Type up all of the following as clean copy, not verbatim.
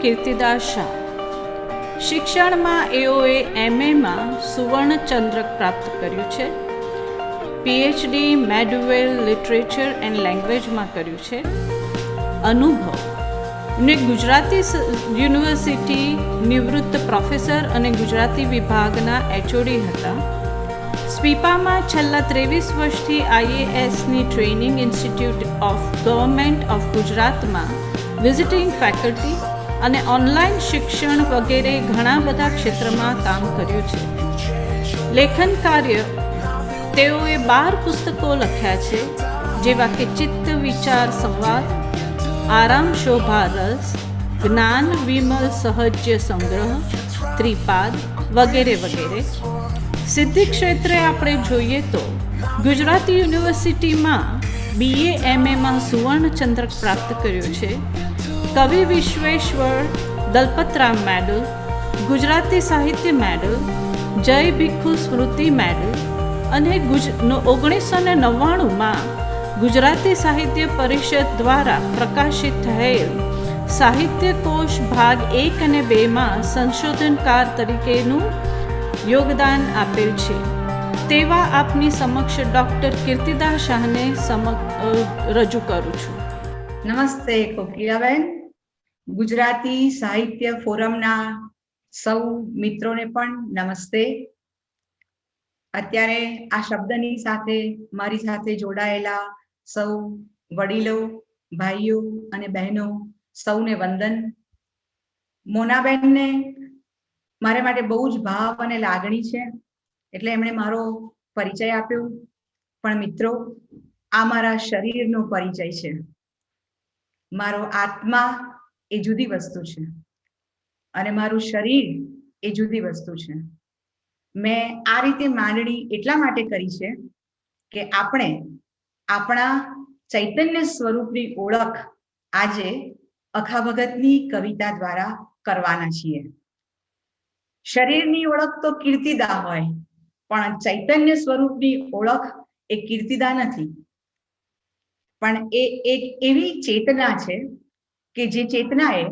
કીર્તિદાસ શાહ. શિક્ષણમાં એઓએ એમએમાં સુવર્ણચંદ્રક પ્રાપ્ત કર્યું છે. પીએચડી મેડવેલ લિટરેચર એન્ડ લેંગ્વેજમાં કર્યું છે. અનુભવ ને ગુજરાતી યુનિવર્સિટી નિવૃત્ત પ્રોફેસર અને ગુજરાતી વિભાગના એચઓડી હતા. સ્પીપામાં છેલ્લા 23 વર્ષથી આઈએએસની training institute of government of ગુજરાતમાં વિઝિટિંગ ફેકલ્ટી અને ઓનલાઈન શિક્ષણ વગેરે ઘણા બધા ક્ષેત્રમાં કામ કર્યું છે. લેખન કાર્ય તેઓએ 12 પુસ્તકો લખ્યા છે, જેવા કે ચિત્ત વિચાર સંવાદ, આરામ શોભા રસ, જ્ઞાન વિમલ સહજ્ય સંગ્રહ, ત્રિપાદ વગેરે વગેરે. સિદ્ધિ ક્ષેત્રે આપણે જોઈએ તો ગુજરાતી યુનિવર્સિટીમાં બીએ એમએમાં સુવર્ણચંદ્રક પ્રાપ્ત કર્યો છે. કવિ વિશ્વેશ્વર દલપતરામ મેડલ, ગુજરાતી સાહિત્ય મેડલ, જય ભિક્ષુ સ્મૃતિ મેડલ અને 1999માં ગુજરાતી સાહિત્ય પરિષદ દ્વારા પ્રકાશિત થયેલ સાહિત્યકોશ ભાગ 1 અને 2માં સંશોધનકાર તરીકેનું યોગદાન આપેલ છે. તેવા આપની સમક્ષ ડૉક્ટર કીર્તિદાસ શાહને રજૂ કરું છું. નમસ્તે કોકિલાબેન. ગુજરાતી સાહિત્ય ફોરમના સૌ મિત્રોને પણ નમસ્તે. અત્યારે આ શબ્દની સાથે મારી સાથે જોડાયેલા સૌ વડીલો, ભાઈઓ અને બહેનો સૌને વંદન. મોનાબેનને મારા માટે બહુ જ ભાવ અને લાગણી છે, એટલે એમણે મારો પરિચય આપ્યો. પણ મિત્રો, આ મારા શરીરનો પરિચય છે. મારો આત્મા એ જુદી વસ્તુ છે અને મારું શરીર એ જુદી વસ્તુ છે. મેં આ રીતે માંડણી એટલા માટે કરી છે કે આપણે આપણા ચૈતન્ય સ્વરૂપની ઓળખ આજે અખા ભગતની કવિતા દ્વારા કરવાના છીએ. શરીરની ઓળખ તો કીર્તિદા હોય, પણ ચૈતન્ય સ્વરૂપની ઓળખ એ કીર્તિદા નથી, પણ એ એક એવી ચેતના છે કે જે ચેતનાએ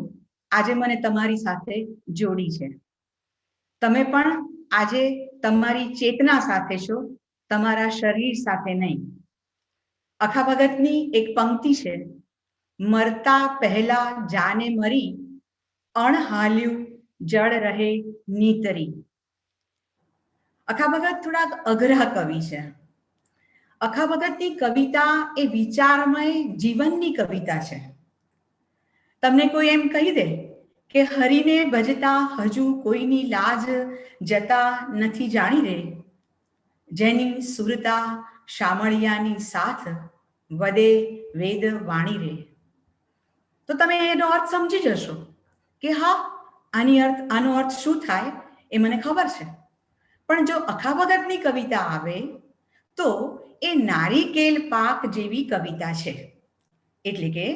આજે મને તમારી સાથે જોડી છે. તમે પણ આજે તમારી ચેતના સાથે છો, તમારા શરીર સાથે નહીં. અખા ભગતની એક પંક્તિ છે, મરતા પહેલા જાને મરી, અણહાલ્યું જળ રહે નીતરી. અખા ભગત થોડાક અઘરા કવિ છે. અખા ભગતની કવિતા એ વિચારમય જીવનની કવિતા છે. તમને કોઈ એમ કહી દે કે હરિને ભજતા હજુ કોઈની લાજ જતા નથી જાણી રે, જેની સુરતા શામળિયાની સાથ વદે વેદ વાણી રે, તો તમે એનો અર્થ સમજી જશો કે હા, આનો અર્થ શું થાય એ મને ખબર છે. પણ જો અખા ભગતની કવિતા આવે તો એ નારિકેલ પાક જેવી કવિતા છે. એટલે કે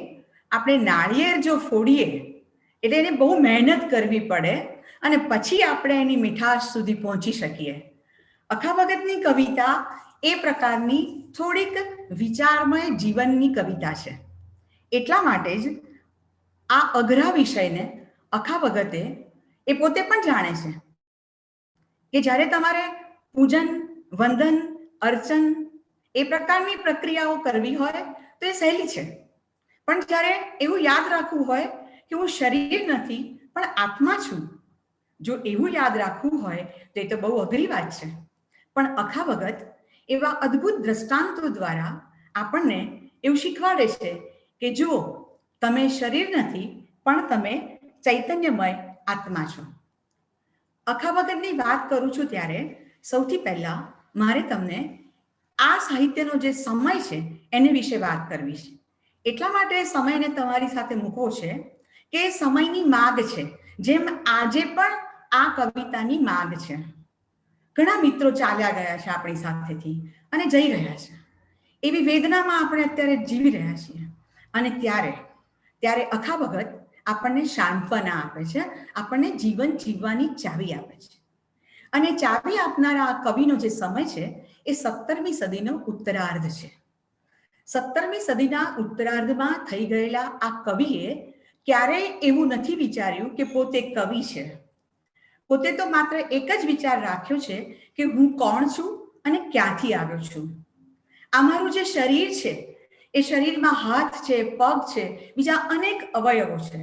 આપણે નાળિયેર જો ફોડીએ એટલે એને બહુ મહેનત કરવી પડે અને પછી આપણે એની મીઠાશ સુધી પહોંચી શકીએ. અખા ભગતની કવિતા એ પ્રકારની થોડીક વિચારમય જીવનની કવિતા છે. એટલા માટે જ આ અઘરા વિષયને અખા ભગતે એ પોતે પણ જાણે છે કે જ્યારે તમારે પૂજન, વંદન, અર્ચન એ પ્રકારની પ્રક્રિયાઓ કરવી હોય તો એ સહેલી છે. પણ જ્યારે એવું યાદ રાખવું હોય કે હું શરીર નથી પણ આત્મા છું, જો એવું યાદ રાખવું હોય તો એ તો બહુ અઘરી વાત છે. પણ અખા ભગત એવા અદ્ભુત દ્રષ્ટાંતો દ્વારા આપણને એવું શીખવાડે છે કે જુઓ, તમે શરીર નથી પણ તમે ચૈતન્યમય આત્મા છો. અખા ભગતની વાત કરું છું ત્યારે સૌથી પહેલા મારે તમને આ સાહિત્યનો જે સમય છે એની વિશે વાત કરવી છે. એટલા માટે સમયને તમારી સાથે મૂકવો છે કે સમયની માગ છે, જેમ આજે પણ આ કવિતાની માગ છે. ઘણા મિત્રો ચાલ્યા ગયા છે આપણી સાથેથી અને જઈ રહ્યા છે. એવી વેદનામાં આપણે અત્યારે જીવી રહ્યા છીએ. અને ત્યારે અખા ભગત આપણને શાંતપના આપે છે, આપણને જીવન જીવવાની ચાવી આપે છે. અને ચાવી આપનારા આ કવિનો જે સમય છે એ 17મી સદીનો ઉત્તરાર્ધ છે. 17મી સદીના ઉત્તરાર્ધમાં થઈ ગયેલા આ કવિએ ક્યારેય એવું નથી વિચાર્યું કે પોતે કવિ છે. પોતે તો માત્ર એક જ વિચાર રાખ્યો છે કે હું કોણ છું અને ક્યાંથી આવ્યો છું. આ મારું જે શરીર છે એ શરીરમાં હાથ છે, પગ છે, બીજા અનેક અવયવો છે,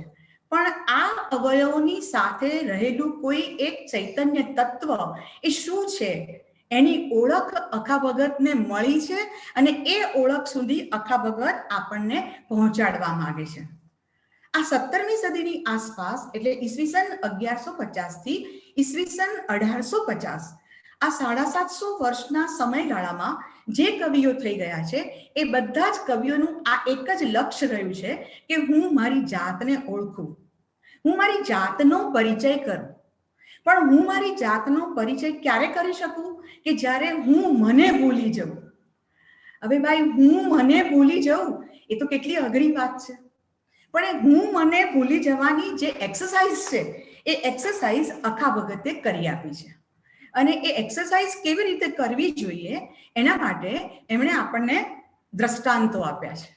પણ આ અવયવોની સાથે રહેલું કોઈ એક ચૈતન્ય તત્વ એ શું છે એની ઓળખ અખા ભગતને મળી છે અને એ ઓળખ સુધી અખા ભગત આપણને પહોંચાડવા માંગે છે. આ 17મી સદીની આસપાસ એટલે ઈસવીસન 1150 થી ઈસવીસન 1850 આ 750 વર્ષના સમયગાળામાં જે કવિઓ થઈ ગયા છે એ બધા જ કવિઓનું આ એક જ લક્ષ્ય રહ્યું છે કે હું મારી જાતને ઓળખું, હું મારી જાતનો પરિચય કરું. પણ હું મારી જાતનો પરિચય ક્યારે કરી શકું કે જ્યારે હું મને ભૂલી જાઉં. હવે ભાઈ, હું મને ભૂલી જાઉં એ તો કેટલી અઘરી વાત છે, પણ હું મને ભૂલી જવાની જે એક્સરસાઇઝ છે એ એક્સરસાઇઝ અખા ભગતે કરી આપી છે. અને એ એક્સરસાઇઝ કેવી રીતે કરવી જોઈએ એના માટે એમણે આપણને દ્રષ્ટાંતો આપ્યા છે.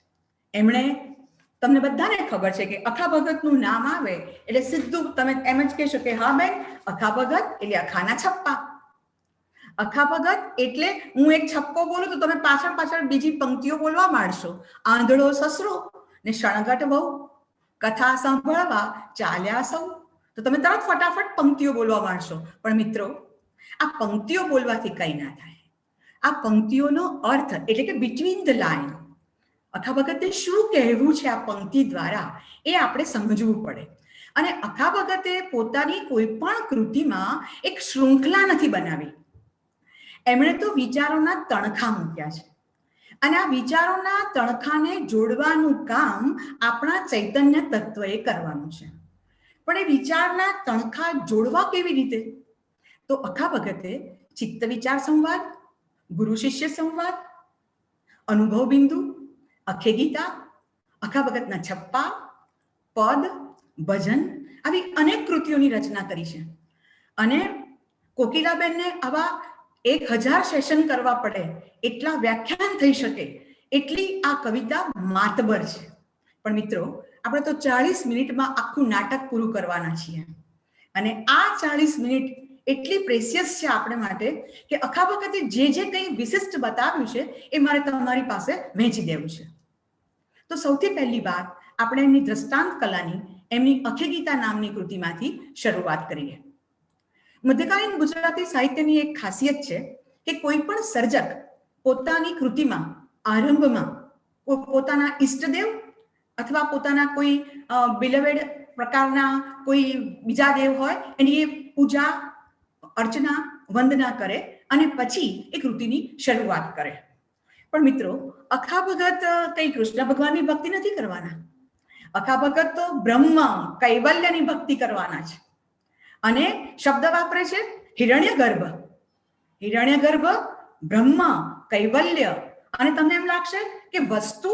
એમણે, તમને બધાને ખબર છે કે અખા ભગતનું નામ આવે એટલે સીધું તમે એમ જ કહેશો કે હા બેન, અખા ભગત એટલે અખાના છપ્પા. અખા ભગત એટલે હું એક છપ્પો બોલું તો તમે પાછળ પાછળ બીજી પંક્તિઓ બોલવા માંડશો. આંધળો સસરો ને શણગટ વહુ, કથા સાંભળવા ચાલ્યા સૌ, તો તમે તરત ફટાફટ પંક્તિઓ બોલવા માંડશો. પણ મિત્રો, આ પંક્તિઓ બોલવાથી કંઈ ના થાય. આ પંક્તિઓનો અર્થ એટલે કે બિટવીન ધ લાઇન, અખા ભગતે શું કહેવું છે આ પંક્તિ દ્વારા એ આપણે સમજવું પડે. અને અખા ભગતે પોતાની કોઈ પણ કૃતિમાં એક શૃંખલા નથી બનાવી. એમણે તો વિચારોના તણખા મૂક્યા છે અને આ વિચારોના તણખાને જોડવાનું કામ આપણા ચૈતન્ય તત્વએ કરવાનું છે. પણ એ વિચારના તણખા જોડવા કેવી રીતે? તો અખા ભગતે ચિત્ત વિચાર સંવાદ, ગુરુ શિષ્ય સંવાદ, અનુભવ બિંદુ, અખે ગીતા, અખા ભગતના છપ્પા, પદ, ભજન આવી અનેક કૃતિઓની રચના કરી છે. અને કોકિલાબેનને આવા 1000 સેશન કરવા પડે એટલા વ્યાખ્યાન થઈ શકે એટલી આ કવિતા માતબર છે. પણ મિત્રો, આપણે તો 40 મિનિટમાં આખું નાટક પૂરું કરવાના છીએ અને આ 40 મિનિટ એટલી પ્રેસિયસ છે આપણે માટે કે અખા ભગતે જે જે કંઈ વિશિષ્ટ બતાવ્યું છે એ મારે તમારી પાસે વહેંચી દેવું છે. તો સૌથી પહેલી વાત આપણે એમની દ્રષ્ટાંત કલાની, એમની અખે ગીતા નામની કૃતિમાંથી શરૂઆત કરીએ. મધ્યકાલીન ગુજરાતી સાહિત્યની એક ખાસિયત છે કે કોઈ પણ સર્જક પોતાની કૃતિમાં આરંભમાં પોતાના ઈષ્ટદેવ અથવા પોતાના કોઈ બિલવેડ પ્રકારના કોઈ બીજા દેવ હોય એની પૂજા, અર્ચના, વંદના કરે અને પછી એ કૃતિની શરૂઆત કરે. પણ મિત્રો, અખા ભગત કઈ કૃષ્ણ ભગવાનની ભક્તિ નથી કરવાના. અખા ભગત તો બ્રહ્મ કૈવલ્યની ભક્તિ કરવાના છે અને શબ્દ વાપરે છે હિરણ્યગર્ભ. હિરણ્યગર્ભ, બ્રહ્મ, કૈવલ્ય. અને તમને એમ લાગશે કે વસ્તુ,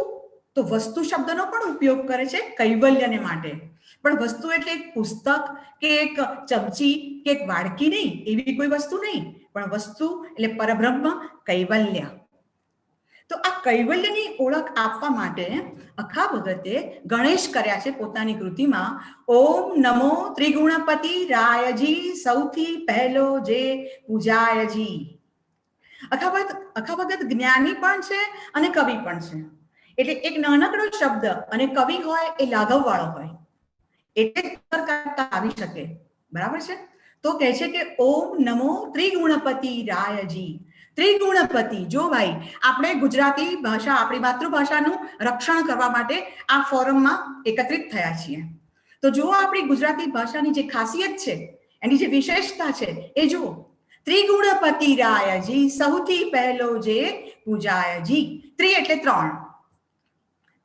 તો વસ્તુ શબ્દનો પણ ઉપયોગ કરે છે કૈવલ્યને માટે. પણ વસ્તુ એટલે એક પુસ્તક કે એક ચમચી કે એક વાડકી નહીં, એવી કોઈ વસ્તુ નહીં, પણ વસ્તુ એટલે પરબ્રહ્મ, કૈવલ્ય. તો આ કૈવલ્યની ઓળખ આપવા માટે અખા ભગતે ગણેશ કર્યા છે પોતાની કૃતિમાં. ઓમ નમો ત્રિગુણપતિ રાયજી, સૌથી પહેલો જે પૂજાયજી. અખા ભગત જ્ઞાની પણ છે અને કવિ પણ છે. એટલે એક નાનકડો શબ્દ અને કવિ હોય એ લાઘવ વાળો હોય એટલે આવી શકે. બરાબર છે? તો કહે છે કે ઓમ નમો ત્રિગુણપતિ રાયજી. ત્રિગુણપતિ. જો ભાઈ, આપણે ગુજરાતી ભાષા, આપણી માતૃભાષાનું રક્ષણ કરવા માટે આ ફોરમમાં એકત્રિત થયા છીએ. તો જો આપણી ગુજરાતી ભાષાની જે ખાસિયત છે, એની જે વિશેષતા છે એ જુઓ. ત્રિગુણપતિ રાયજી, સૌથી પહેલો જે પૂજાયજી. ત્રિ એટલે 3.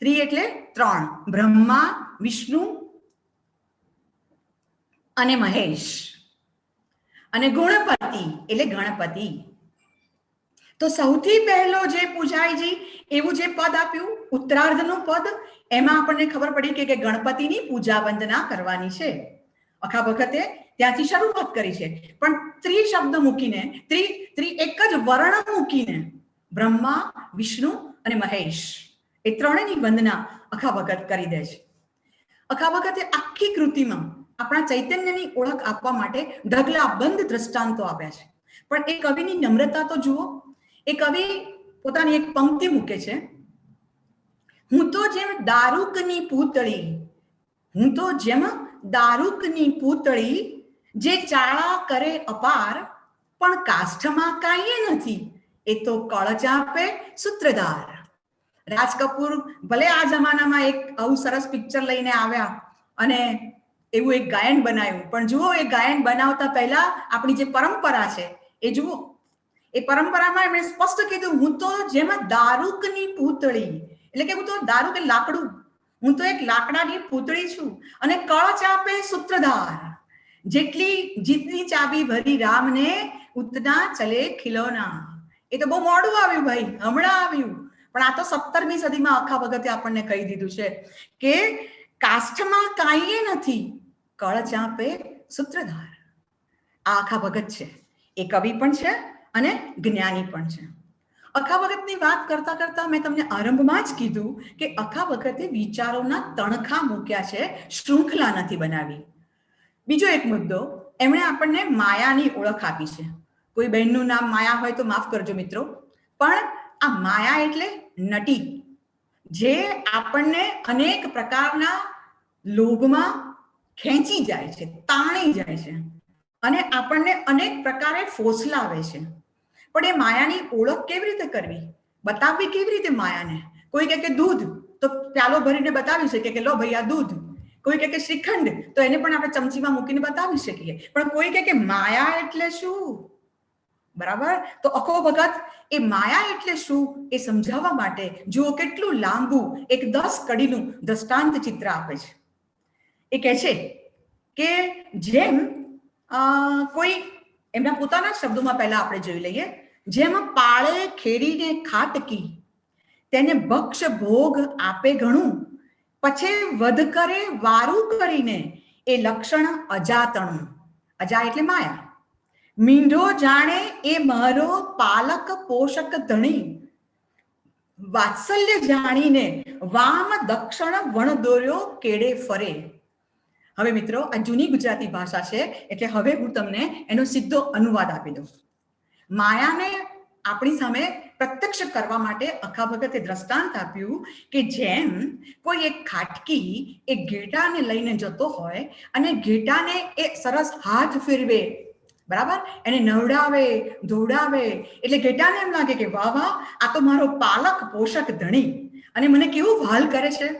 ત્રિ એટલે 3. બ્રહ્મા, વિષ્ણુ અને મહેશ. અને ગુણપતિ એટલે ગણપતિ. તો સૌથી પહેલો જે પૂજાયજી એવું જે પદ આપ્યું, ઉત્તરાર્ધનું પદ, એમાં આપણને ખબર પડી કે ગણપતિની પૂજા વંદના કરવાની છે. અખા ભગતે ત્યાંથી શરૂઆત કરી છે. પણ ત્રિ શબ્દ મૂકીને, ત્રિ એક જ વર્ણ મૂકીને બ્રહ્મા, વિષ્ણુ અને મહેશ એ ત્રણેયની વંદના અખા ભગત કરી દે છે. અખા વખતે આખી કૃતિમાં આપણા ચૈતન્યની ઓળખ આપવા માટે ઢગલાબંધ દ્રષ્ટાંતો આપ્યા છે. પણ એ કવિની નમ્રતા તો જુઓ. એ કવિ પોતાની એક પંક્તિ મૂકે છે, હું તો જેમ દારૂકની પૂતળી, હું તો જેમ દારૂકની પૂતળી, જે ચાળા કરે અપાર, પણ કાષ્ઠમાં કાંઈ નથી, એ તો કળ ચાપે સૂત્રધાર. રાજ કપૂર ભલે આ જમાનામાં એક આવું સરસ પિક્ચર લઈને આવ્યા અને એવું એક ગાયન બનાવ્યું, પણ જુઓ એ ગાયન બનાવતા પહેલા આપણી જે પરંપરા છે એ જુઓ. એ પરંપરામાં એમણે સ્પષ્ટ કીધું, હું તો જેમાં દારૂકની પૂતળી, એટલે કે હું તો દારૂ કે લાકડું, હું તો એક લાકડાની પૂતળી છું અને કળ ચાપે સૂત્રધાર. જેટલી જીતની ચાબી ભરી રામને, ઉતના ચલે ખિલોના. એ તો બહુ મોડું આવ્યું ભાઈ, હમણાં આવ્યું. પણ આ તો 17મી સદીમાં અખા ભગતે આપણને કહી દીધું છે કે કાષ્ઠમાં કાંઈ નથી, કળ ચાપે સૂત્રધાર. આ અખા ભગત છે. એ કવિ પણ છે અને જ્ઞાની પણ છે. અખા ભગતની વાત કરતા કરતા મેં તમને આરંભમાં જ કીધું કે અખા ભગતે વિચારોના તણખા મૂક્યા છે, શૃંખલા નથી બનાવી. બીજો એક મુદ્દો, એમણે આપણને માયાની ઓળખ આપી છે. કોઈ બહેનનું નામ માયા હોય તો માફ કરજો મિત્રો, પણ આ માયા એટલે નટી, જે આપણને અનેક પ્રકારના લોભમાં ખેંચી જાય છે, તાણી જાય છે અને આપણને અનેક પ્રકારે ફોસલાવે છે. પણ એ માયાની ઓળખ કેવી રીતે કરવી, બતાવવી કેવી રીતે માયાને? કોઈ કહે કે દૂધ, તો પ્યાલો ભરીને બતાવી શકે કે લો ભાઈ આ દૂધ. કોઈ કહે કે શ્રીખંડ, તો એને પણ આપણે ચમચીમાં મૂકીને બતાવી શકીએ. પણ કોઈ કહે કે માયા એટલે શું? બરાબર. તો અખો ભગત એ માયા એટલે શું એ સમજાવવા માટે જુઓ કેટલું લાંબુ એક 10 કડીનું દ્રષ્ટાંત ચિત્ર આપે છે. એ કહે છે કે જેમ કોઈ, એમના પોતાના શબ્દોમાં પહેલા આપણે જોઈ લઈએ, જેમ પાળે ખેડીને ખાટકી, તેને ભક્ષ ભોગ આપે ઘણું, પછી વધ કરે વારું કરીને, એ લક્ષણ અજાતણું. અજા એટલે માયા. મીંઢો જાણે એ મારો પાલક પોષક ધણી, વાત્સલ્ય જાણીને વામ દક્ષણ વણ દોર્યો કેડે ફરે. હવે મિત્રો આ જૂની ગુજરાતી ભાષા છે એટલે હવે હું તમને એનો સીધો અનુવાદ આપી દઉં. માયાને આપણી સામે પ્રત્યક્ષ કરવા માટે અખા ભગતે દ્રષ્ટાંત આપ્યું કે જેમ કોઈ એક ખાટકી એક ઘેટાને લઈને જતો હોય અને ઘેટાને એ સરસ હાથ ફેરવે, બરાબર, એને નવડાવે ધોવડાવે એટલે ઘેટાને એમ લાગે કે વાહ વાહ, આ તો મારો પાલક પોષક ધણી અને મને કેવું વાલ કરે છે.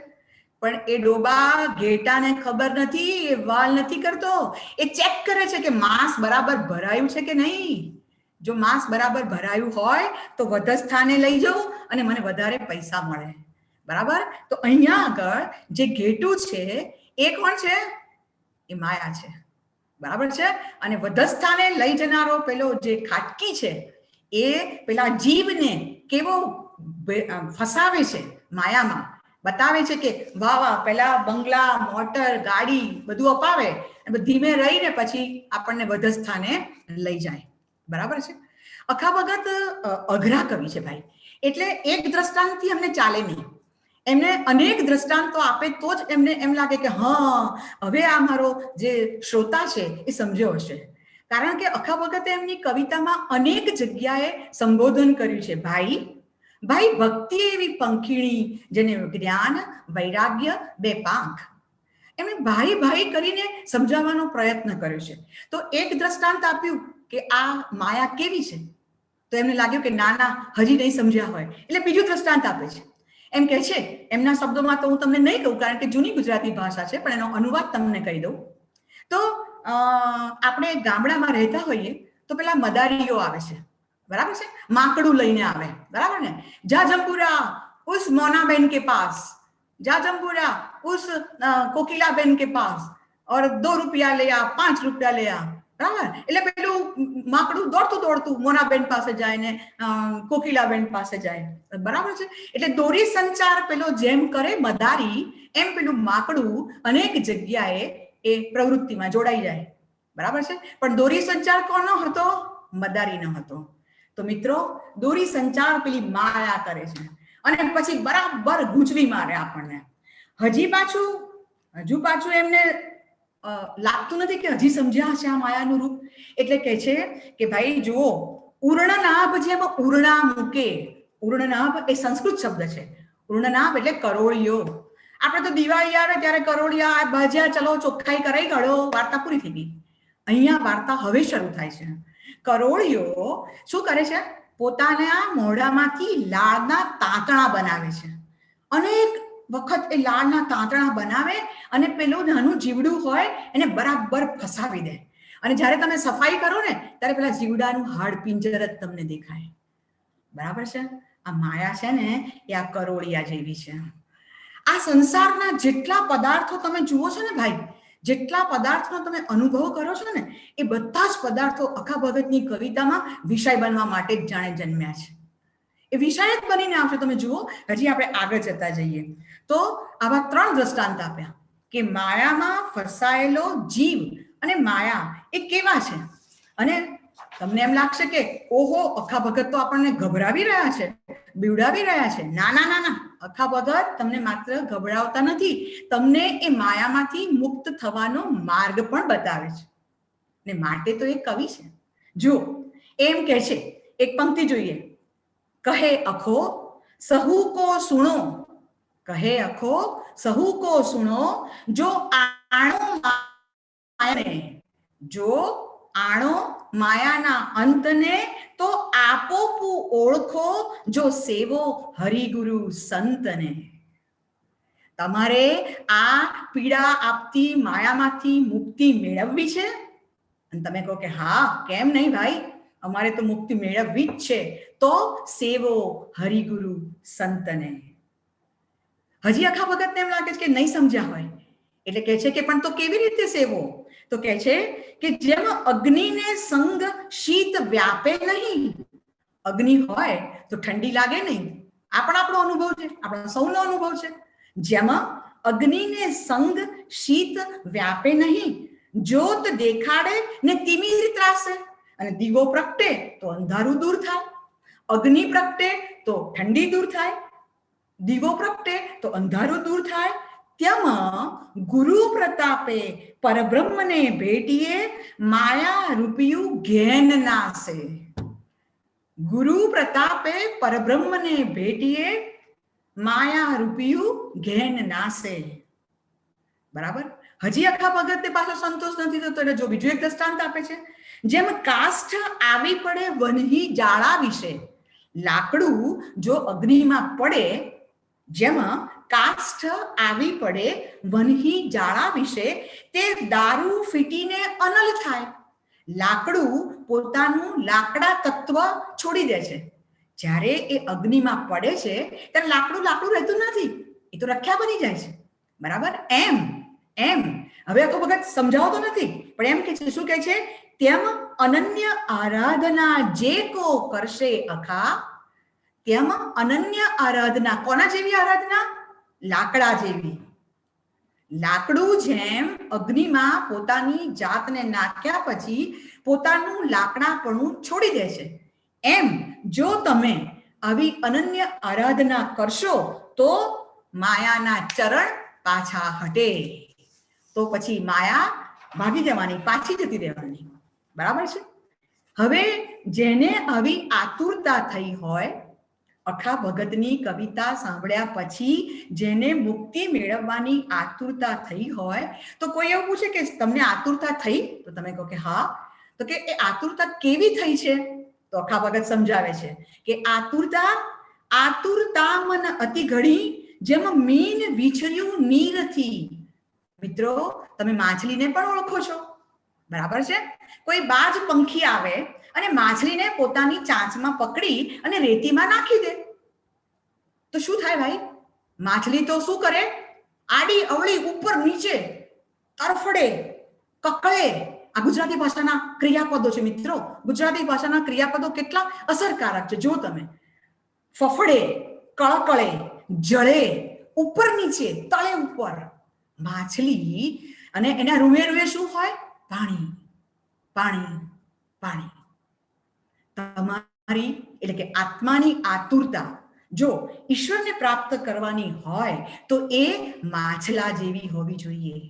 પણ એ ડોબા ઘેટાને ખબર નથી, એ વાલ નથી કરતો, એ ચેક કરે છે કે માંસ બરાબર ભરાયું છે કે નહીં. જો માંસ બરાબર ભરાયું હોય તો વધસ્થાને લઈ જાઉં અને મને વધારે પૈસા મળે. બરાબર. તો અહીંયા આગળ જે ઘેટું છે એ કોણ છે? એ માયા છે. બરાબર છે. અને વધસ્થાને લઈ જનારો પેલો જે ખાટકી છે એ પેલા જીવને કેવો ફસાવે છે માયામાં, બતાવે છે કે વાહ વાહ, પેલા બંગલા મોટર ગાડી બધું અપાવે, ધીમે રહીને પછી આપણને વધસ્થાને લઈ જાય. બરાબર છે. અખા ભગત અઘરા કવિ છે ભાઈ, એટલે એક દ્રષ્ટાંતથી અમને ચાલે નહીં. એમને અનેક દ્રષ્ટાંતો આપે તો જ એમને એમ લાગે કે હા હવે આ મારો જે શ્રોતા છે એ સમજ્યો હશે. કારણ કે અખા ભગતે એમની કવિતામાં અનેક જગ્યાએ સંબોધન કર્યું છે. ભાઈ ભાઈ ભક્તિ એવી પંખીણી, જેને જ્ઞાન વૈરાગ્ય બે પાંખ. એમણે ભાઈ ભાઈ કરીને સમજાવવાનો પ્રયત્ન કર્યો છે. તો એક દ્રષ્ટાંત આપ્યું કે આ માયા કેવી છે, તો એમને લાગ્યું કે ના ના હજી નહીં સમજ્યા હોય, એટલે બીજું દ્રષ્ટાંત આપે છે. એમ કહે છે, એમના શબ્દોમાં તો હું તમને નહીં કહું કારણ કે જૂની ગુજરાતી ભાષા છે, પણ એનો અનુવાદ તમને કહી દઉં. તો આપણે ગામડામાં રહેતા હોઈએ તો પેલા મદારીઓ આવે છે, બરાબર છે, માકડું લઈને આવે, બરાબર ને. જા જંબુરા ઉસ મોનાબેન કે પાસ, જા જંબુરા ઉસ કોકિલાબેન કે પાસ और 2 रुपया ले आ, 5 रुपया ले आ. બરાબર. એટલે પેલું માકડું દોડતું દોડતું મોનાબેન પાસે જાય ને કોકિલાબેન પાસે જાય. બરાબર છે. એટલે દોરી સંચાર પેલો જેમ કરે મદારી, એમ પેલું માકડું અનેક જગ્યાએ એ પ્રવૃત્તિમાં જોડાઈ જાય. બરાબર છે. પણ દોરી સંચાર કોનો હતો? મદારીનો હતો. તો મિત્રો દોરી સંચાર પેલી માયા કરે છે અને પછી બરાબર ગૂંચવી મારે આપણને. હજી પાછું હજુ પાછું એમને લાગતું નથી કે હજી સમજ્યા હશે આ માયાનું રૂપ. એટલે કહે છે કે ભાઈ જુઓ, ઉર્ણનાભ જેમ ઉર્ણા મૂકે, ઉર્ણનાભ એ સંસ્કૃત શબ્દ છે. ઉર્ણનાભ એટલે કરોળિયો. આપણે તો દિવાળી આવે ત્યારે કરોળિયા ભજ્યા, ચલો ચોખ્ખાઈ કરાઈ કાઢો, વાર્તા પૂરી થઈ ગઈ. અહીંયા વાર્તા હવે શરૂ થાય છે. કરોળિયો શું કરે છે? પોતાના મોઢામાંથી લાળના તાંતણા બનાવે છે. અનેક વખત એ લાળના તાંતણા બનાવે અને પેલું નાનું જીવડું હોય એને બરાબર ફસાવી દે. અને જ્યારે તમે સફાઈ કરો ને ત્યારે પેલા જીવડાનું હાડપિંજર જ તમને દેખાય. બરાબર છે? આ માયા છે ને એ આ કરોળિયા જેવી છે. આ સંસારના જેટલા પદાર્થો તમે જુઓ છો ને ભાઈ, જેટલા પદાર્થનો તમે અનુભવ કરો છો ને, એ બધા જ પદાર્થો અખા ભગતની કવિતામાં વિષય બનવા માટે જ જાણે જન્મ્યા છે. એ વિષય જ બનીને આવશે. તમે જુઓ, હજી આપણે આગળ જતા જઈએ તો આવા 3 દ્રષ્ટાંત આપ્યા કે માયામાં ફસાયેલો જીવ અને માયા એ કેવા છે. અને તમને એમ લાગશે કે ઓહો, અખા ભગત તો આપણને ગભરાવી રહ્યા છે, બીવડાવી રહ્યા છે. ના ના ના ના, અખા ભગત તમને માત્ર ગભરાવતા નથી, તમને એ માયામાંથી મુક્ત થવાનો માર્ગ પણ બતાવે છે. ને માટે તો એ કવિ છે. જો એમ કહે છે, એક પંક્તિ જોઈએ. કહે અખો સહુ કો સુણો, કહે અખો સહુ કો સુણો, જો આણો માયાને, જો આણો માયાના અંતને, તો આપોપુ ઓળખો, જો સેવો હરિગુરુ સંતને. તમારે આ પીડા આપતી માયામાંથી મુક્તિ મેળવવી છે. અને તમે કહો કે હા, કેમ નહીં ભાઈ, અમારે તો મુક્તિ મેળવવી જ છે. તો સેવો હરિગુરુ સંતને. હજી અખા ભગતને એમ લાગે છે કે નહીં સમજ્યા હોય. એટલે કહે છે કે પણ તો કેવી રીતે સેવો? તો કહે છે કે જેમ અગ્નિને સંગ શીત વ્યાપે નહીં. અગ્નિ હોય તો ઠંડી લાગે નહીં. આ પણ આપણો અનુભવ છે, આપણા સૌનો અનુભવ છે. જેમાં અગ્નિને સંગ શીત વ્યાપે નહીં, જ્યોત દેખાડે ને તિમિર ત્રાસે, અને દીવો પ્રગટે તો અંધારું દૂર થાય, અગ્નિ પ્રગટે તો ઠંડી દૂર થાય, દીવો પ્રગટે તો અંધારું દૂર થાય. તેમાં ગુરુ પ્રતાપે પરબ્રહ્મને ભેટીએ, માયા રૂપિયું ઘેન નાશે. ગુરુ પ્રતાપે પરબ્રહ્મને ભેટીએ, માયા રૂપિયું ઘેન નાશે. બરાબર? હજી અખા ભગતને પાછો સંતોષ નથી થતો. એટલે જો બીજું એક દ્રષ્ટાંત આપે છે. જેમ કાષ્ઠ આવી પડે વનહી જાળા વિશે, લાકડું જો અગ્નિમાં પડે, જેમાં કાષ્ઠ આવી પડે વનહી જાળા વિશે, તે દારૂ ફીટીને અનલ થાય. લાકડું પોતાનું લાકડા તત્વ છોડી દે છે. જ્યારે એ અગ્નિમાં પડે છે ત્યારે લાકડું લાકડું રહેતું નથી, એ તો રખ્યા બની જાય છે. બરાબર? એમ હવે આખો ભગત સમજાવતો નથી, પણ એમ કે છે, શું કહે છે? તેમ અનન્ય આરાધના જે કો કરશે અખા, તેમ અનન્ય આરાધના. કોના જેવી આરાધના? લાકડા જેવી. લાકડું જેમ અગ્નિમાં પોતાની જાતને નાખ્યા પછી પોતાનું લાકડાપણું છોડી દે છે, એમ જો તમે આવી અનન્ય આરાધના કરશો તો માયાના ચરણ પાછા હટે. તો પછી માયા ભાગી જવાની, પાછી જતી રહેવાની. બરાબર છે? હવે જેને આવી આતુરતા થઈ હોય, અખા ભગતની કવિતા સાંભળ્યા પછી જેને મુક્તિ મેળવવાની આતુરતા થઈ હોય, તો કોઈ એવું પૂછે કે તમને આતુરતા થઈ? તો તમે કહો કે હા. તો કે એ આતુરતા કેવી થઈ છે? તો અખા ભગત સમજાવે છે કે આતુરતા મન અતિ ઘડી, જેમ મીન વિછર્યું નીરથી. મિત્રો, તમે માછલીને પણ ઓળખો છો. બરાબર છે? કોઈ બાજ પંખી આવે અને માછલીને પોતાની ચાંચમાં પકડી અને રેતીમાં નાખી દે તો શું થાય ભાઈ? માછલી તો શું કરે? આડી અવળી ઉપર નીચે તરફડે, કકળે. આ ગુજરાતી ભાષાના ક્રિયાપદો છે મિત્રો. ગુજરાતી ભાષાના ક્રિયાપદો કેટલા અસરકારક છે જો તમે. ફફડે, કળકળે, જળે, ઉપર નીચે, તળે ઉપર. માછલી અને એના રૂએ રૂએ શું હોય? પાણી, પાણી, પાણી. તમારી એટલે કે આત્માની આતુરતા જો ઈશ્વરને પ્રાપ્ત કરવાની હોય તો એ માછલા જેવી હોવી જોઈએ.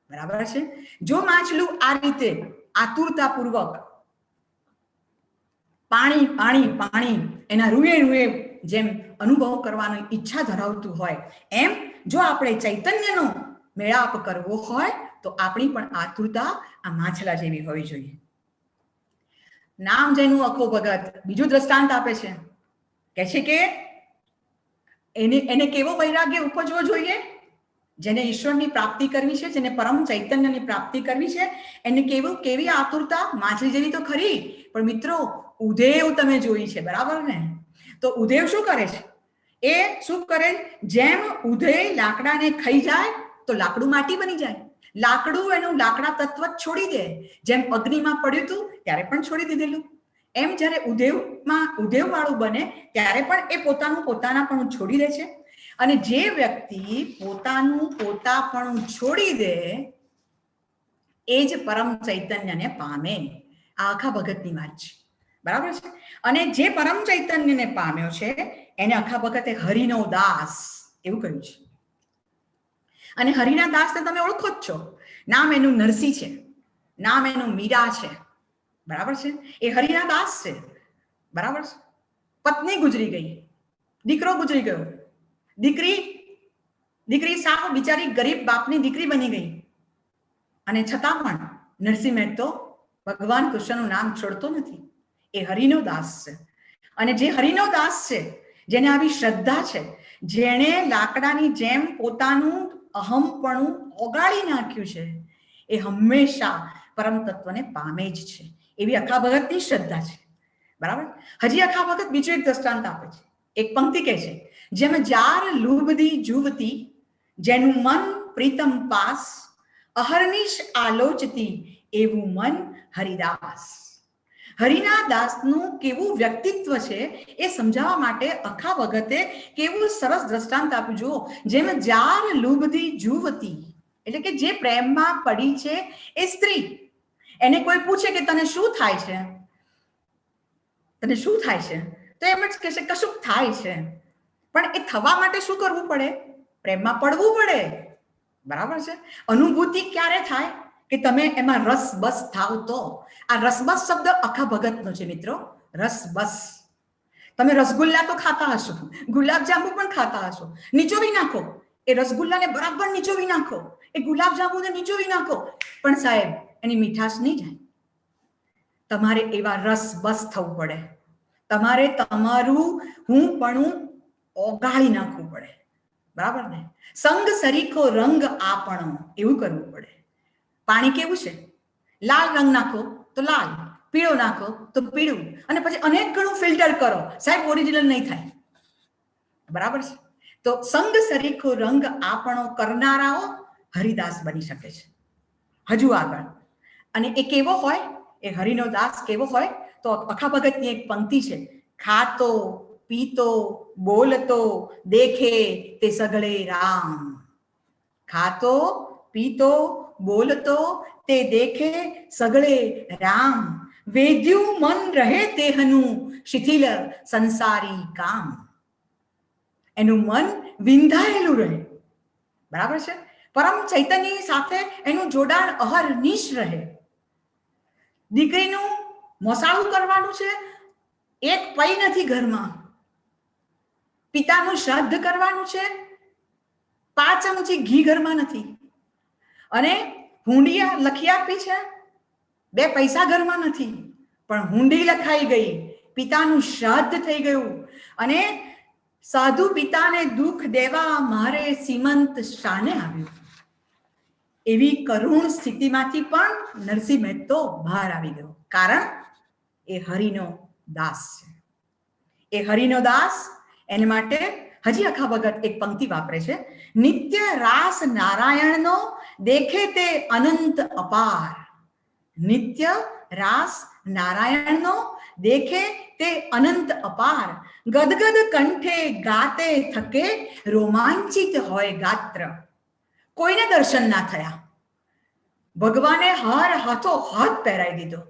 બરાબર છે? જો માછલું આ રીતે આતુરતાપૂર્વક પાણી પાણી પાણી એના રૂએ રૂએ જેમ અનુભવ કરવાની ઈચ્છા ધરાવતું હોય, એમ જો આપણે ચૈતન્યનો મેળાપ કરવો હોય તો આપણી પણ આતુરતા આ માછલા જેવી હોવી જોઈએ. નામ જેનું અખો ભગત બીજું દ્રષ્ટાંત આપે છે, કહે છે કે એને કેવો વૈરાગ્ય ઉપજવો જોઈએ? જેને ઈશ્વરની પ્રાપ્તિ કરવી છે, જેને પરમ ચૈતન્યની પ્રાપ્તિ કરવી છે, એને કેવી આતુરતા? માછલી જેવી તો ખરી, પણ મિત્રો ઉદેવ તમે જોઈ છે, બરાબર ને? તો ઉદેવ શું કરે છે? એ શું કરે? જેમ ઉદેવ લાકડાને ખાઈ જાય તો લાકડું માટી બની જાય, લાકડું એનું લાકડા તત્વ છોડી દે. જેમ અગ્નિમાં પડ્યું હતું ત્યારે પણ છોડી દીધેલું, એમ જ્યારે ઉદેવ વાળું બને ત્યારે પણ એ પોતાનાપણું છોડી દે છે. અને જે વ્યક્તિ પોતાપણું છોડી દે એ જ પરમ ચૈતન્યને પામે. આ આખા ભગતની વાત છે, બરાબર છે? અને જે પરમ ચૈતન્યને પામ્યો છે એને આખા ભગતે હરિનો દાસ એવું કહ્યું છે. અને હરિના દાસને તમે ઓળખો જ છો. નામ એનું નરસિંહ છે, નામ એનું મીરા છે, બરાબર છે? એ હરિના દાસ છે, બરાબર છે? પત્ની ગુજરી ગઈ, દીકરો ગુજરી ગયો, દીકરી સાવ બિચારી ગરીબ બાપની દીકરી બની ગઈ, અને છતાં પણ નરસિંહ મહેતો ભગવાન કૃષ્ણનું નામ છોડતો નથી. એ હરિનો દાસ છે. અને જે હરિનો દાસ છે, જેને આવી શ્રદ્ધા છે, જેણે લાકડાની જેમ પોતાનું અહમપણું ઓગાળી નાખ્યું છે, એ હંમેશા પરમ તત્વને પામે જ છે. એવી અખા ભગતની શ્રદ્ધા છે, બરાબર? હજી અખા ભગત બીજું એક દ્રષ્ટાંત આપે છે. એક પંક્તિ કહે છે, જેમ જાર લુભદી જુવતી, જેનું મન પ્રીતમ પાસ, અહર્નિશ આલોચતી, એવું મન હરિદાસ. હરિના દાસનું કેવું વ્યક્તિત્વ છે એ સમજાવવા માટે અખા ભગતે કેવું સરસ દ્રષ્ટાંત આપ્યું. જુઓ, જેમ જાર લુભદી જુવતી, એટલે કે જે પ્રેમમાં પડી છે એ સ્ત્રી, એને કોઈ પૂછે કે તને શું થાય છે, તને શું થાય છે, તો એમ જ કહેશે કશું થાય છે. પણ એ થવા માટે શું કરવું પડે? પ્રેમમાં પડવું પડે, બરાબર છે? અનુભૂતિ ક્યારે થાય? કે તમે એમાં રસબસ થાવ તો. આ રસબસ શબ્દ અખા ભગતનો છે મિત્રો, રસબસ. તમે રસગુલ્લા તો ખાતા હશો, ગુલાબજાંબુ પણ ખાતા હશો. નીચોવી નાખો એ રસગુલ્લાને, બરાબર નીચોવી નાખો એ ગુલાબજાંબુને, નીચોવી નાખો, પણ સાહેબ એની મીઠાશ નહીં જાય. તમારે એવા રસબસ થવું પડે, તમારે તમારું હુંપણું ઓગાળી નાખવું પડે, બરાબર ને? સંગ સરીખો રંગ આપણો, એવું કરવું પડે. પાણી કેવું છે? લાલ રંગ નાખો તો લાલ, પીળો નાખો તો પીળું, અને પછી અનેક ગણું ફિલ્ટર કરો, સાહેબ ઓરિજિનલ નહીં થાય, બરાબર છે? તો સંગ સરીખો રંગ આપણો કરનારાઓ હરિદાસ બની શકે છે. હજુ આગળ, અને એ કેવો હોય? એ હરિનો દાસ કેવો હોય? તો અખા ભગતની એક પંક્તિ છે, ખાતો પીતો બોલતો દેખે તે સગળે રામ. ખાતો પીતો બોલતો તે દેખે સગળે રામ, વેદ્યું મન રહે તેહનું શિથિલ સંસારી કામ. એનું મન વિંધાયેલું રહે, બરાબર છે? પરમ ચૈતન્ય સાથે એનું જોડાણ અહર્નિશ રહે. દીકરીનું મોસાળું કરવાનું છે, એક પૈ નથી ઘરમાં. પિતાનું શ્રાદ્ધ કરવાનું છે, 5 ચમચી ઘી ઘરમાં નથી. અને હુંડિયા લખી આપી છે, 2 પૈસા ઘરમાં નથી, પણ હુંડી લખાઈ ગઈ, પિતાનું શ્રાદ્ધ થઈ ગયું, અને સાધુ પિતાને દુઃખ દેવા મારે સીમંત શાને આવ્યું. એવી કરુણ સ્થિતિમાંથી પણ નરસિંહ મહેતો બહાર આવી ગયો, કારણ એ હરિનો દાસ છે. એ હરિનો દાસ, એને માટે હજી અખા ભગત એક પંક્તિ વાપરે છે, નિત્ય રાસ નારાયણનો દેખે તે અનંત અપાર. નિત્ય રાસ નારાયણનો દેખે તે અનંત અપાર, ગદગદ કંઠે ગાતે થકે રોમાંચિત હોય ગાત્ર. કોઈને દર્શન ના થયા, ભગવાને હાથો હાથ પહેરાવી દીધો,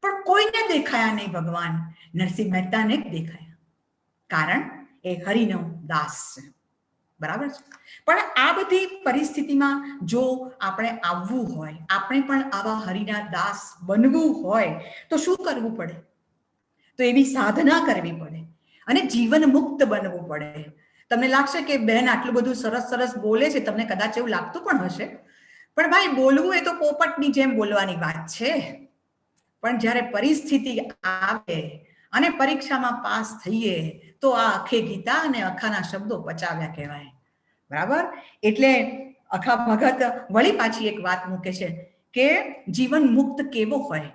પણ કોઈને દેખાયા નહીં ભગવાન. નરસિંહ મહેતાને જ દેખાયા, કારણ એ હરિનો દાસ છે. બરાબર છે. પણ આ બધી પરિસ્થિતિમાં જો આપણે આવવું હોય, આપણે પણ આવા હરિના દાસ બનવું હોય તો શું કરવું પડે? તો એવી સાધના કરવી પડે અને જીવન મુક્ત બનવું પડે. તમને લાગશે કે બહેન આટલું બધું સરસ સરસ બોલે છે, તમને કદાચ એવું લાગતું પણ હશે, પણ ભાઈ બોલવું એ તો પોપટની જેમ બોલવાની વાત છે. પણ જ્યારે પરિસ્થિતિ આવે અને પરીક્ષામાં પાસ થઈએ તો આ અખે ગીતા અને અખાના શબ્દો પચાવ્યા કહેવાય. બરાબર? એટલે અખા ભગત વળી પાછી એક વાત મૂકે છે કે જીવન મુક્ત કેવો હોય?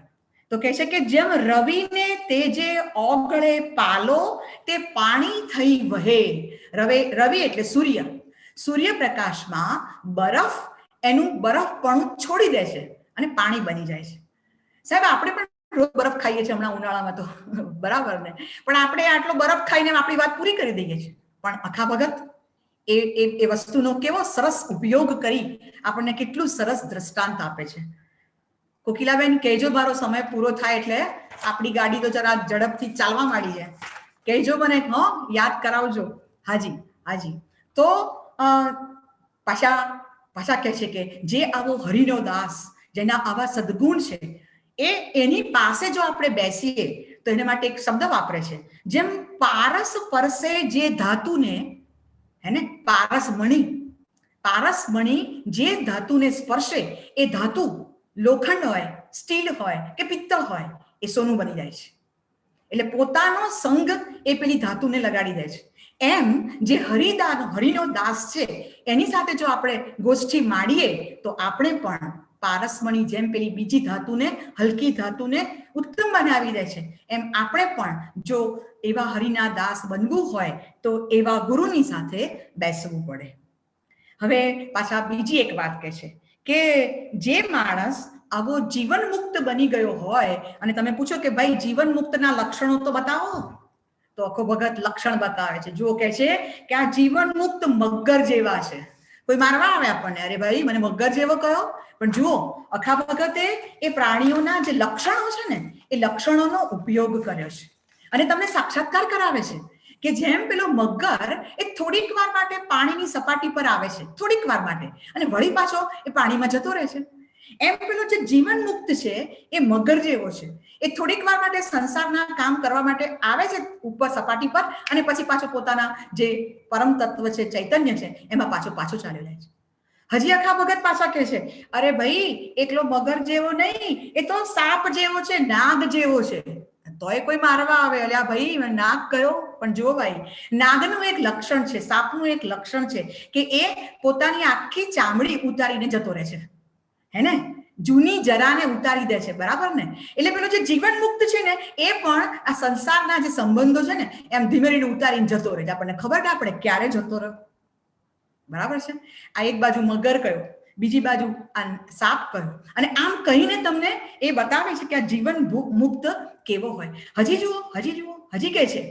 તો કહે છે કે જેમ રવિને તેજે ઓગળે પાલો તે પાણી થઈ વહે. રવિ એટલે સૂર્ય. સૂર્યપ્રકાશમાં બરફ એનું બરફપણું છોડી દે છે અને પાણી બની જાય છે. સાહેબ આપણે પણ રોજ બરફ ખાઈએ છીએ હમણાં ઉનાળામાં તો, બરાબર ને? પણ આપણે આટલો બરફ ખાઈને આપણી વાત પૂરી કરી દઈએ છીએ. પણ અખા ભગત એ વસ્તુનો કેવો સરસ ઉપયોગ કરી આપણને કેટલું સરસ દ્રષ્ટાંત આપે છે. કોકિલાબેન કહેજો, મારો સમય પૂરો થાય એટલે આપણી ગાડી તો જરા ઝડપથી ચાલવા માંડી છે. કહેજો મને, યાદ કરાવજો. હાજી હાજી. તો પાછા કહે છે કે જે આવો હરિનો દાસ, જેના આવા સદગુણ છે, એની પાસે જો આપણે બેસીએ તો એના માટે એક શબ્દ વાપરે છે, જેમ પારસ પરસે જે ધાતુને, હે ને, પારસ મણી જે ધાતુને સ્પર્શે એ ધાતુ લોખંડ હોય, સ્ટીલ હોય કે પિત્તળ હોય, એ સોનું બની જાય છે. એટલે પોતાનો સંગ એ પેલી ધાતુને લગાડી દે છે. એમ જે હરિનો દાસ છે એની સાથે જો આપણે ગોષ્ઠી માંડીએ તો આપણે પણ પારસમણી જેમ પેલી બીજી ધાતુને, હલકી ધાતુને ઉત્તમ બનાવી દે છે, એમ આપણે પણ જો એવા હરિના દાસ બનવું હોય તો એવા ગુરુની સાથે બેસવું પડે. હવે પાછા બીજી એક વાત કહે છે કે જે માણસ આવો જીવન મુક્ત બની ગયો હોય, અને તમે પૂછો કે ભાઈ જીવન મુક્તના લક્ષણો તો બતાવો, તો અખો ભગત લક્ષણ બતાવે છે. જો કહે છે કે આ જીવન મુક્ત મગર જેવા છે. કોઈ મારવા આવે આપણને, અરે ભાઈ મને મગર જેવો કયો, પણ જુઓ અખા ભગતે એ પ્રાણીઓના જે લક્ષણો છે ને એ લક્ષણોનો ઉપયોગ કર્યો છે અને તમને સાક્ષાત્કાર કરાવે છે કે જેમ પેલો મગર એ થોડીક વાર માટે પાણીની સપાટી પર આવે છે, થોડીક વાર માટે, અને વળી પાછો એ પાણીમાં જતો રહે છે, એમ પેલો જે જીવન મુક્ત છે એ મગર જેવો છે. એ થોડીક વાર માટે સંસારના કામ કરવા માટે આવે છે ઉપર સપાટી પર, અને પછી પાછો પોતાના જે પરમ તત્વ છે, ચૈતન્ય છે, એમાં પાછો ચાલ્યો જાય છે. હજી અખા ભગત પાછા કહે છે, અરે ભાઈ એકલો મગર જેવો નહીં, એ તો સાપ જેવો છે, નાગ જેવો છે. તોય કોઈ મારવા આવે, અલ્યા ભાઈ નાગ કયો, પણ જો ભાઈ નાગનું એક લક્ષણ છે, સાપનું એક લક્ષણ છે કે એ પોતાની આખી ચામડી ઉતારીને જતો રહે છે, હે ને, જૂની જરાને ઉતારી દે છે. બરાબર ને? એટલે પેલો જે જીવન મુક્ત છે ને એ પણ આ સંસારના જે સંબંધો છે ને એમ ધીમે ધીમે ઉતારીને જતો રહે છે. આપણને ખબર ના પડે ક્યારે જતો રહ્યો. બરાબર છે? આ એક બાજુ મગર કયો, બીજી બાજુ આ સાપ કયો, અને આમ કહીને તમને એ બતાવે છે કે આ જીવન મુક્ત કેવો હોય. હજી જુઓ, હજી કહે છે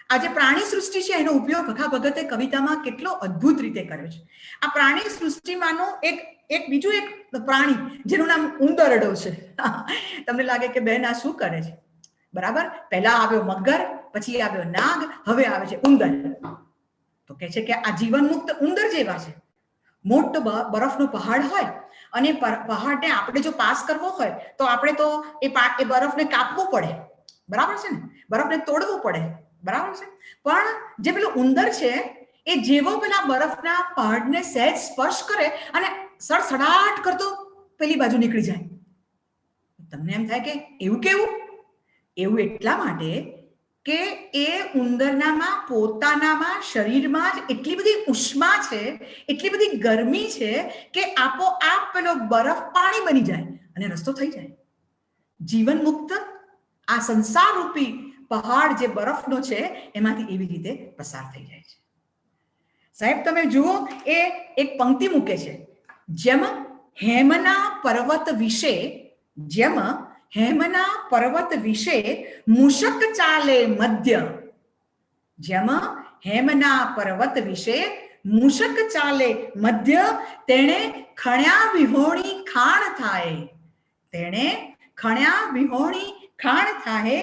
આ જે પ્રાણી સૃષ્ટિ છે એનો ઉપયોગ અખા ભગતે કવિતામાં કેટલો અદ્ભુત રીતે કર્યો છે. આ પ્રાણી સૃષ્ટિમાંનો એક બીજું એક પ્રાણી જેનું નામ ઉંદરડો છે. તમને લાગે કે બેન આ શું કરે છે? બરાબર? પહેલા આવ્યો મગર, પછી આવ્યો નાગ, હવે આવે છે ઉંદર. તો કહે છે કે આ જીવન મુક્ત ઉંદર જેવા છે. મોટો બરફનો પહાડ હોય અને પહાડને આપણે જો પાસ કરવો હોય તો આપણે તો એ બરફને કાપવું પડે. બરાબર છે ને? બરફને તોડવું પડે. બરાબર છે? પણ જે પેલો ઉંદર છે એ જેવો પેલા બરફના પહાડને સહેજ સ્પર્શ કરે અને સડસડાટ કરતો પેલી બાજુ નીકળી જાય. તમને એમ થાય કે એવું કેવું? એવું એટલા માટે કે એ ઉંદરનામાં પોતાનામાં શરીરમાં જ એટલી બધી ઉષ્મા છે, એટલી બધી ગરમી છે કે આપોઆપ પેલો બરફ પાણી બની જાય અને રસ્તો થઈ જાય. જીવન મુક્ત આ સંસાર રૂપી પહાડ જે બરફનો છે એમાંથી એવી રીતે પસાર થઈ જાય છે. સાહેબ તમે જુઓ, એ એક પંક્તિ મૂકે છે, જેમ હેમના પર્વત વિશે મૂષક ચાલે મધ્ય. જેમ હેમના પર્વત વિશે મૂષક ચાલે મધ્ય, તેણે ખણ્યા વિહોણી ખાણ થાય,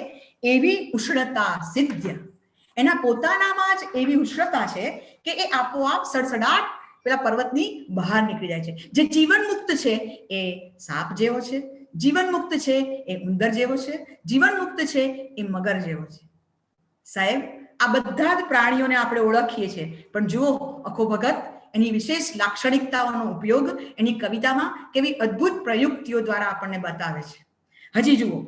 એવી ઉષ્ણતા સિદ્ધ. એના પોતાનામાં જ એવી ઉષ્ણતા છે કે એ આપોઆપ સડસડાટ પેલા પર્વતની બહાર નીકળી જાય છે. જે જીવન મુક્ત છે એ સાપ જેવો છે, જીવન મુક્ત છે એ ઉંદર જેવો છે, જીવન મુક્ત છે એ મગર જેવો છે. સાહેબ, આ બધા જ પ્રાણીઓને આપણે ઓળખીએ છીએ, પણ જુઓ અખો ભગત એની વિશેષ લાક્ષણિકતાઓનો ઉપયોગ એની કવિતામાં કેવી અદ્ભુત પ્રયુક્તિઓ દ્વારા આપણને બતાવે છે. હજી જુઓ,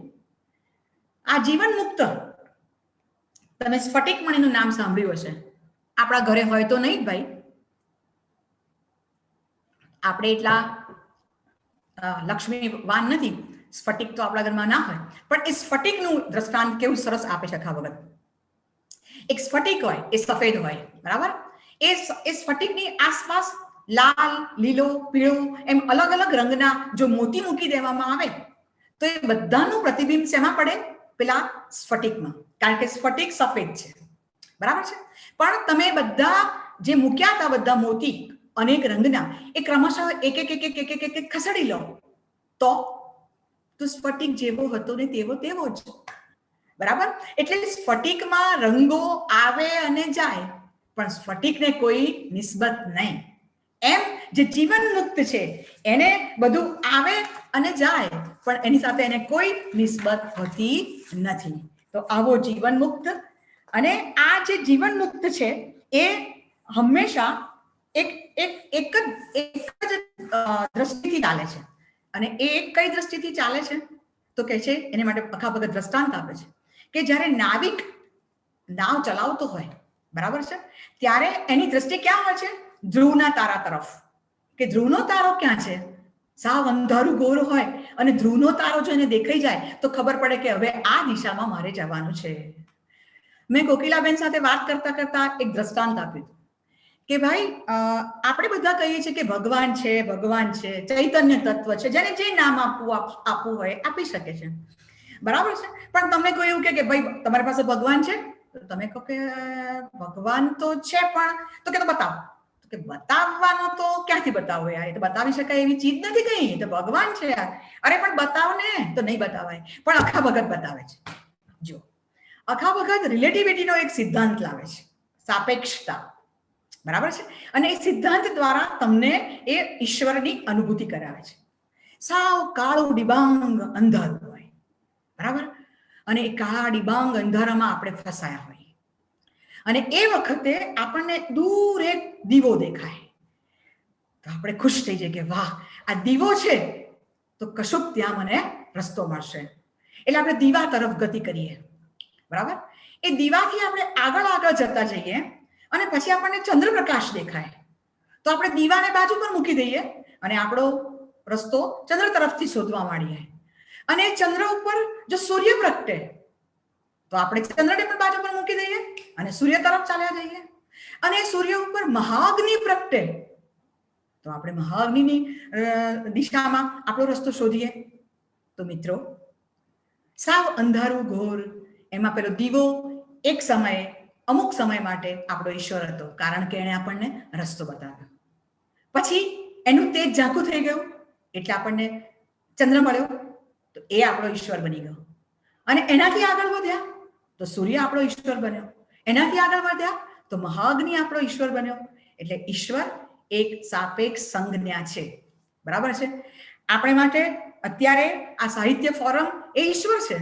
આ જીવન મુક્ત, તમે સ્ફટિક મણીનું નામ સાંભળ્યું હશે. આપણા ઘરે હોય તો નહીં ભાઈ, આપણે એટલા લક્ષ્મીવાન નથી, સ્ફટિક તો આપણા ઘરમાં ના હોય, પણ એ સ્ફટિકનું દ્રષ્ટાંત કેવું સરસ આપે છે અખા ભગત. એક સ્ફટિક હોય એ સફેદ હોય, બરાબર? એ સ્ફટિકની આસપાસ લાલ, લીલો, પીળો એમ અલગ અલગ રંગના જો મોતી મૂકી દેવામાં આવે તો એ બધાનું પ્રતિબિંબ શેમાં પડે? પેલા સ્ફટિકમાં, કારણ કે સ્ફટિક સફેદ છે, બરાબર છે? પણ તમે બધા જે મૂક્યા હતા બધા મોતી અનેક રંગના, એ ક્રમશઃ એક એક એક એક એક એક એક ખસેડી લો તો સ્ફટિક જેવો હતો ને તેવો તેવો જ, બરાબર? એટલે સ્ફટિકમાં રંગો આવે અને જાય, પણ સ્ફટિકને કોઈ નિસ્બત નહીં. એમ જે જીવન મુક્ત છે એને બધું આવે અને જાય, પણ એની સાથે એને કોઈ નિસ્બત હોતી નથી. તો આવો જીવન મુક્ત, અને આ જે જીવન મુક્ત છે એ હંમેશા એક જ દ્રષ્ટિથી ચાલે છે. અને એ કઈ દ્રષ્ટિથી ચાલે છે તો કે છે, એને માટે અખા ભગત દ્રષ્ટાંત આપે છે કે જ્યારે નાવિક નાવ ચલાવતો હોય, બરાબર છે, ત્યારે એની દ્રષ્ટિ ક્યાં હોય છે? ધ્રુવના તારા તરફ. કે ધ્રુવનો તારો ક્યાં છે? સાવ અંધારું ઘોર હોય અને ધ્રુવનો તારો જો એને દેખાઈ જાય તો ખબર પડે કે હવે આ દિશામાં મારે જવાનું છે. મેં કોકિલાબેન સાથે વાત કરતા કરતા એક દ્રષ્ટાંત આપ્યું કે ભાઈ, આપણે બધા કહીએ છીએ કે ભગવાન છે, ભગવાન છે, ચૈતન્ય તત્વ છે, જેને જે નામ આપવું હોય આપી શકે છે, બરાબર છે? પણ તમે કોઈ એવું કે ભાઈ તમારી પાસે ભગવાન છે, તો તમે કહો કે ભગવાન તો છે, પણ તો કે તો બતાવો. તો કે બતાવવાનો તો ક્યાંથી બતાવો યાર? એ તો બતાવી શકાય એવી ચીજ નથી કઈ, એ તો ભગવાન છે યાર. અરે પણ બતાવો ને. તો નહીં બતાવાય, પણ અખા ભગત બતાવે છે. જો, અખા ભગત રિલેટિવિટીનો એક સિદ્ધાંત લાવે છે, સાપેક્ષતા, બરાબર છે? અને એ સિદ્ધાંત દ્વારા તમને એ ઈશ્વરની અનુભૂતિ કરાવે છે. સાવ કાળું ડિબાંગ અંધારું હોય, બરાબર? અને એ કાળા ડિબાંગ અંધારામાં આપણે ફસાયા હોઈએ, અને એ વખતે આપણને દૂર એક દીવો દેખાય તો આપણે ખુશ થઈ જઈએ કે વાહ, આ દીવો છે તો કશુંક ત્યાં મને રસ્તો મળશે. એટલે આપણે દીવા તરફ ગતિ કરીએ, બરાબર? એ દીવાથી આપણે આગળ આગળ જતા જઈએ અને પછી આપણને ચંદ્રપ્રકાશ દેખાય તો આપણે દીવાને બાજુ પર મૂકી દઈએ અને આપણો રસ્તો ચંદ્ર તરફથી શોધવા માંડીએ. અને ચંદ્ર ઉપર જો સૂર્ય પ્રગટે તો આપણે ચંદ્રને પણ બાજુ પર મૂકી દઈએ અને સૂર્ય તરફ ચાલ્યા જઈએ. અને સૂર્ય ઉપર મહાગ્નિ પ્રગટે તો આપણે મહાગ્નિની દિશામાં આપણો રસ્તો શોધીએ. તો મિત્રો, સાવ અંધારું ઘોર, એમાં પેલો દીવો એક સમયે અમુક સમય માટે આપણો ઈશ્વર હતો, કારણ કે એણે આપણને રસ્તો બતાવ્યો. પછી એનું તેજ ઝાંખું થઈ ગયું એટલે આપણને ચંદ્ર મળ્યો તો એ આપણો ઈશ્વર બની ગયો. અને એનાથી આગળ વધ્યા તો સૂર્ય આપણો ઈશ્વર બન્યો, એનાથી આગળ વધ્યા તો મહાગ્નિ આપણો ઈશ્વર બન્યો. એટલે ઈશ્વર એક સાપેક્ષ સંજ્ઞા છે, બરાબર છે? આપણે માટે અત્યારે આ સાહિત્ય ફોરમ એ ઈશ્વર છે,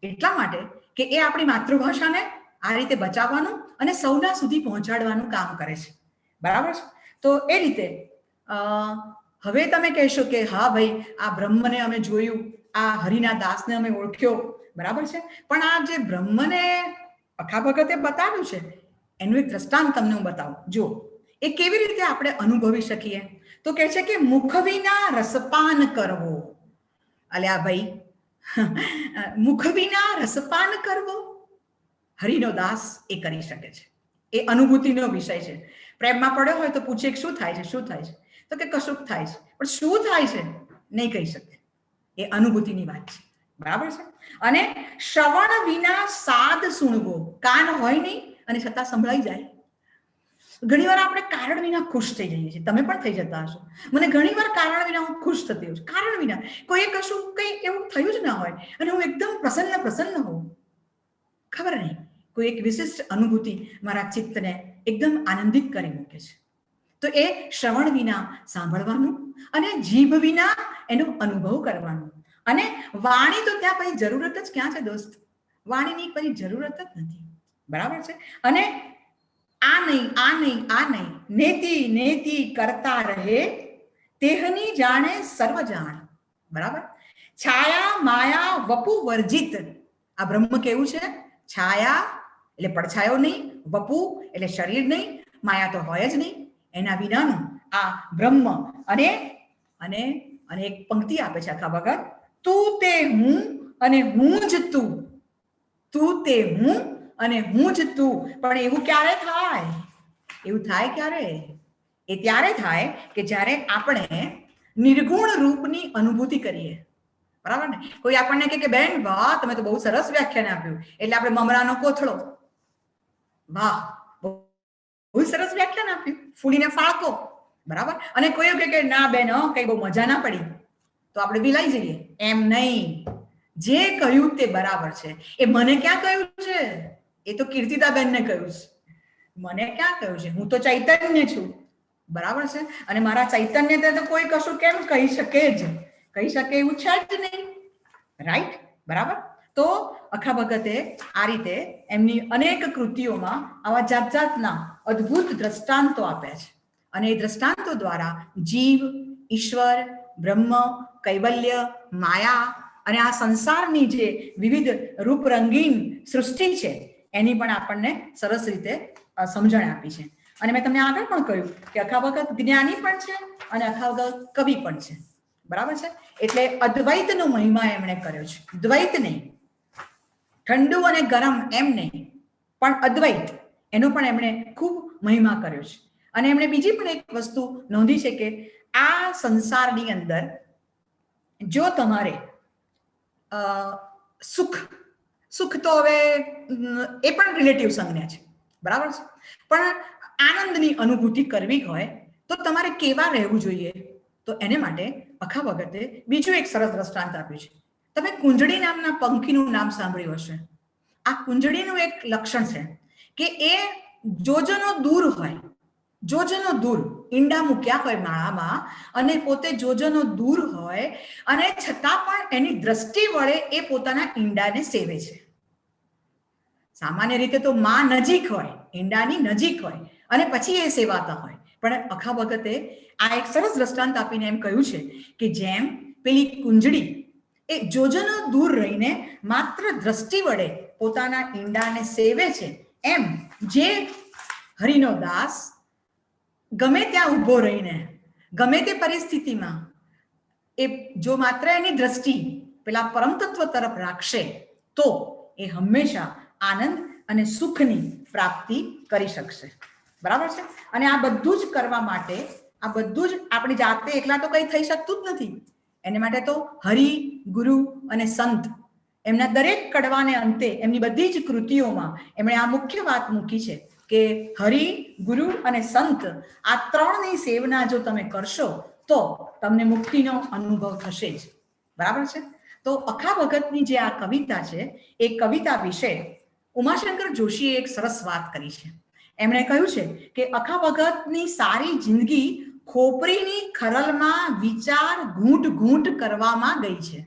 એટલા માટે કે એ આપણી માતૃભાષાને આ રીતે બચાવવાનું અને સૌના સુધી પહોંચાડવાનું કામ કરે છે, બરાબર છે? તો એ રીતે હવે તમે કહેશો કે હા ભાઈ, આ બ્રહ્મને અમે જોયું, આ હરિના દાસને અમે ઓળખ્યો, બરાબર છે? પણ આ જે બ્રહ્મને અખા ભગતે બતાવ્યું છે એનું એક દ્રષ્ટાંત તમને હું બતાવું. જો, એ કેવી રીતે આપણે અનુભવી શકીએ તો કહે છે કે મુખ વિના રસપાન કરવો. અલ્યા ભાઈ, મુખ વિના રસપાન કરવો હરિનો દાસ એ કરી શકે છે. એ અનુભૂતિનો વિષય છે. પ્રેમમાં પડ્યો હોય તો પૂછે શું થાય છે, શું થાય છે? તો કે કશુંક થાય છે, પણ શું થાય છે નહીં કહી શકે. એ અનુભૂતિની વાત છે, બરાબર છે? અને શ્રવણ વિના સાદ સુણવો, કાન હોય નહીં અને છતાં સંભળાઈ જાય. ઘણીવાર આપણે કારણ વિના ખુશ થઈ જઈએ છીએ, તમે પણ થઈ જતા હશો. મને ઘણીવાર કારણ વિના હું ખુશ થતી હોઉં છું, કારણ વિના. કોઈ કશું કંઈ એવું થયું જ ના હોય અને હું એકદમ પ્રસન્ન હોઉં, ખબર નહીં કોઈ એક વિશિષ્ટ અનુભૂતિ મારા ચિત્તને એકદમ આનંદિત કરી મૂકે છે, તો એ શ્રવણ વિના સાંભળવાનું અને જીભ વિના એનો અનુભવ કરવાનું. અને વાણી તો ત્યાં પછી જરૂરત જ ક્યાં છે દોસ્ત? વાણીની પછી જરૂરત જ નથી. બરાબર છે. અને આ નહીં, આ નહીં, આ નહીં, નેતિ નેતિ કરતા રહે તેહની જાણે સર્વ જાણ. બરાબર. છાયા માયા વપુ વર્જિત. આ બ્રહ્મ કેવું છે? છાયા એટલે પડછાયો નહીં, વપુ એટલે શરીર નહીં, માયા તો હોય જ નહીં, એના વિનાનું આ બ્રહ્મ. અને અને અને એક પંક્તિ આપે છે આખા વખત, તું તે હું અને હું જ તું. તું તે હું અને હું જ તું. પણ એવું ક્યારે થાય? એવું થાય ક્યારે? એ ત્યારે થાય કે જ્યારે આપણે નિર્ગુણ રૂપની અનુભૂતિ કરીએ. બરાબર ને? કોઈ આપણને કે બેન વાહ તમે તો બહુ સરસ વ્યાખ્યાન આપ્યું, એટલે આપણે મમરાનો કોથળો, વાહ બહુ સરસ વ્યાખ્યાન આપ્યું, ફૂલીને ફાળકો. બરાબર. અને કોઈ કે ના બેન કઈ બહુ મજા ના પડી, તો આપણે વિલાઈ જઈએ. એમ નહીં, જે કહ્યું તે બરાબર છે. એ મને ક્યાં કહ્યું છે? એ તો કીર્તિદાબેનને કહ્યું છે. મને ક્યાં કહ્યું છે? હું તો ચૈતન્ય છું. બરાબર છે. અને મારા ચૈતન્ય તો કોઈ કશું કેમ કહી શકે જ? કહી શકે એવું છે જ નહીં. રાઈટ? બરાબર. તો અખા ભગતે આ રીતે એમની અનેક કૃતિઓમાં આવા જાત જાતના અદ્ભુત દ્રષ્ટાંતો આપ્યા છે. અને એ દ્રષ્ટાંતો દ્વારા જીવ, ઈશ્વર, બ્રહ્મ, કૈવલ્ય, માયા અને આ સંસારની જે વિવિધ રૂપ રંગીન સૃષ્ટિ છે એની પણ આપણને સરસ રીતે સમજણ આપી છે. અને મેં તમને આગળ પણ કહ્યું કે અખા વખત જ્ઞાની પણ છે અને અખા વખત કવિ પણ છે. બરાબર છે. એટલે અદ્વૈતનો મહિમા એમણે કર્યો છે. દ્વૈત નહીં, ઠંડુ અને ગરમ એમ નહીં, પણ અદ્વૈત એનો પણ એમણે ખૂબ મહિમા કર્યો છે. અને એમણે બીજી પણ એક વસ્તુ નોંધી છે કે આ સંસારની અંદર જો તમારે સુખ તો હવે એ પણ રિલેટિવ સંજ્ઞા છે. બરાબર છે. પણ આનંદની અનુભૂતિ કરવી હોય તો તમારે કેવા રહેવું જોઈએ? તો એને માટે અખા ભગતે બીજું એક સરસ દ્રષ્ટાંત આપ્યું છે. તમે કુંજડી નામના પંખીનું નામ સાંભળ્યું હશે. આ કુંજડીનું એક લક્ષણ છે કે એ જોજનો દૂર હોય, જોજનો દૂર, ઈંડા મૂક્યા હોય માળામાં અને પોતે જોજનો દૂર હોય અને છતાં પણ એની દ્રષ્ટિ વડે એ પોતાના ઈંડાને સેવે છે. સામાન્ય રીતે તો માં નજીક હોય, ઈંડાની નજીક હોય અને પછી એ સેવાતા હોય. પણ અખા ભગતે આ એક સરસ દ્રષ્ટાંત આપીને એમ કહ્યું છે કે જેમ પેલી કુંજડી એ જોજનો દૂર રહીને માત્ર દ્રષ્ટિ વડે પોતાના ઈંડાને સેવે છે, એમ જે હરિનો દાસ ગમે ત્યાં ઊભો રહીને ગમે તે પરિસ્થિતિમાં એ જો માત્ર એની દ્રષ્ટિ પેલા પરમ તત્વ તરફ રાખશે તો એ હંમેશા આનંદ અને સુખની પ્રાપ્તિ કરી શકશે. બરાબર છે. અને આ બધું જ કરવા માટે આ બધું જ આપણી જાતે એકલા તો કંઈ થઈ શકતું જ નથી. એને માટે તો હરિ, ગુરુ અને સંત એમના દરેક કડવાને અંતે એમની બધી જ કૃતિઓમાં એમણે આ મુખ્ય વાત મૂકી છે કે હરિ, ગુરુ અને સંત આ ત્રણની સેવના જો તમે કરશો તો તમને મુક્તિનો અનુભવ થશે જ. બરાબર છે. તો અખા ભગતની જે આ કવિતા છે એ કવિતા વિશે ઉમાશંકર જોશીએ એક સરસ વાત કરી છે. એમણે કહ્યું છે કે અખા ભગતની સારી જિંદગી ખોપરીની ખરલમાં વિચાર ઘૂંટ ઘૂંટ કરવામાં ગઈ છે.